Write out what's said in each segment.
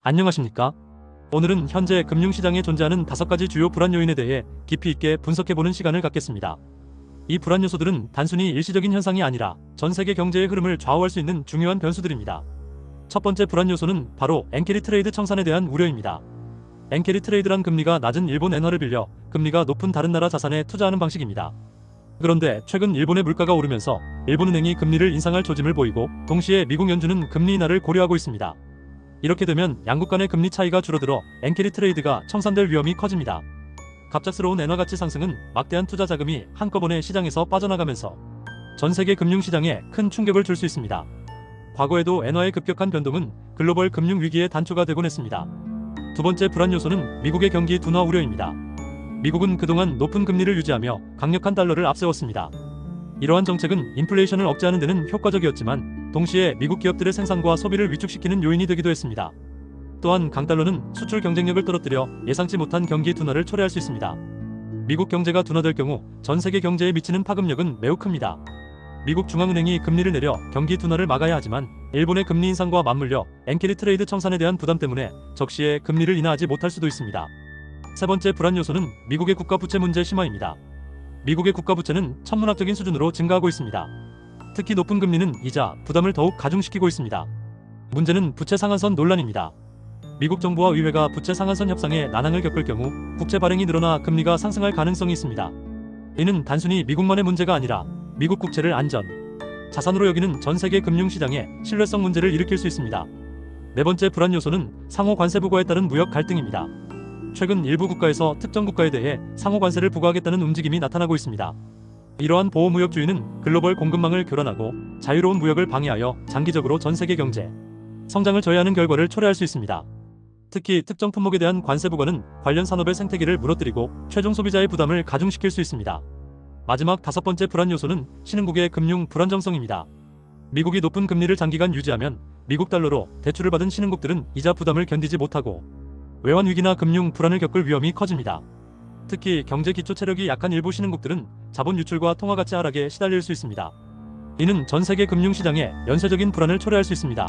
안녕하십니까? 오늘은 현재 금융시장에 존재하는 5가지 주요 불안 요인에 대해 깊이 있게 분석해보는 시간을 갖겠습니다. 이 불안 요소들은 단순히 일시적인 현상이 아니라 전 세계 경제의 흐름을 좌우할 수 있는 중요한 변수들입니다. 첫 번째 불안 요소는 바로 엔캐리 트레이드 청산에 대한 우려입니다. 엔캐리 트레이드란 금리가 낮은 일본 엔화를 빌려 금리가 높은 다른 나라 자산에 투자하는 방식입니다. 그런데 최근 일본의 물가가 오르면서 일본은행이 금리를 인상할 조짐을 보이고 동시에 미국 연준은 금리 인하를 고려하고 있습니다. 이렇게 되면 양국 간의 금리 차이가 줄어들어 엔캐리 트레이드가 청산될 위험이 커집니다. 갑작스러운 엔화 가치 상승은 막대한 투자 자금이 한꺼번에 시장에서 빠져나가면서 전 세계 금융시장에 큰 충격을 줄 수 있습니다. 과거에도 엔화의 급격한 변동은 글로벌 금융 위기의 단초가 되곤 했습니다. 두 번째 불안 요소는 미국의 경기 둔화 우려입니다. 미국은 그동안 높은 금리를 유지하며 강력한 달러를 앞세웠습니다. 이러한 정책은 인플레이션을 억제하는 데는 효과적이었지만 동시에 미국 기업들의 생산과 소비를 위축시키는 요인이 되기도 했습니다. 또한 강달러는 수출 경쟁력을 떨어뜨려 예상치 못한 경기 둔화를 초래할 수 있습니다. 미국 경제가 둔화될 경우 전 세계 경제에 미치는 파급력은 매우 큽니다. 미국 중앙은행이 금리를 내려 경기 둔화를 막아야 하지만 일본의 금리 인상과 맞물려 엔캐리 트레이드 청산에 대한 부담 때문에 적시에 금리를 인하하지 못할 수도 있습니다. 세 번째 불안 요소는 미국의 국가 부채 문제 심화입니다. 미국의 국가 부채는 천문학적인 수준으로 증가하고 있습니다. 특히 높은 금리는 이자 부담을 더욱 가중시키고 있습니다. 문제는 부채 상한선 논란입니다. 미국 정부와 의회가 부채 상한선 협상에 난항을 겪을 경우 국채 발행이 늘어나 금리가 상승할 가능성이 있습니다. 이는 단순히 미국만의 문제가 아니라 미국 국채를 안전, 자산으로 여기는 전 세계 금융시장에 신뢰성 문제를 일으킬 수 있습니다. 네 번째 불안 요소는 상호 관세 부과에 따른 무역 갈등입니다. 최근 일부 국가에서 특정 국가에 대해 상호 관세를 부과하겠다는 움직임이 나타나고 있습니다. 이러한 보호무역주의는 글로벌 공급망을 교란하고 자유로운 무역을 방해하여 장기적으로 전 세계 경제 성장을 저해하는 결과를 초래할 수 있습니다. 특히 특정 품목에 대한 관세 부과는 관련 산업의 생태계를 무너뜨리고 최종 소비자의 부담을 가중시킬 수 있습니다. 마지막 5번째 불안 요소는 신흥국의 금융 불안정성입니다. 미국이 높은 금리를 장기간 유지하면 미국 달러로 대출을 받은 신흥국들은 이자 부담을 견디지 못하고 외환 위기나 금융 불안을 겪을 위험이 커집니다. 특히 경제 기초 체력이 약한 일부 신흥국들은 자본 유출과 통화 가치 하락에 시달릴 수 있습니다. 이는 전 세계 금융시장에 연쇄적인 불안을 초래할 수 있습니다.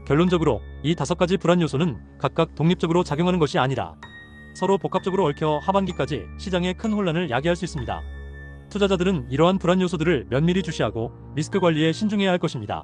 결론적으로 이 5가지 불안 요소는 각각 독립적으로 작용하는 것이 아니라 서로 복합적으로 얽혀 하반기까지 시장에 큰 혼란을 야기할 수 있습니다. 투자자들은 이러한 불안 요소들을 면밀히 주시하고 리스크 관리에 신중해야 할 것입니다.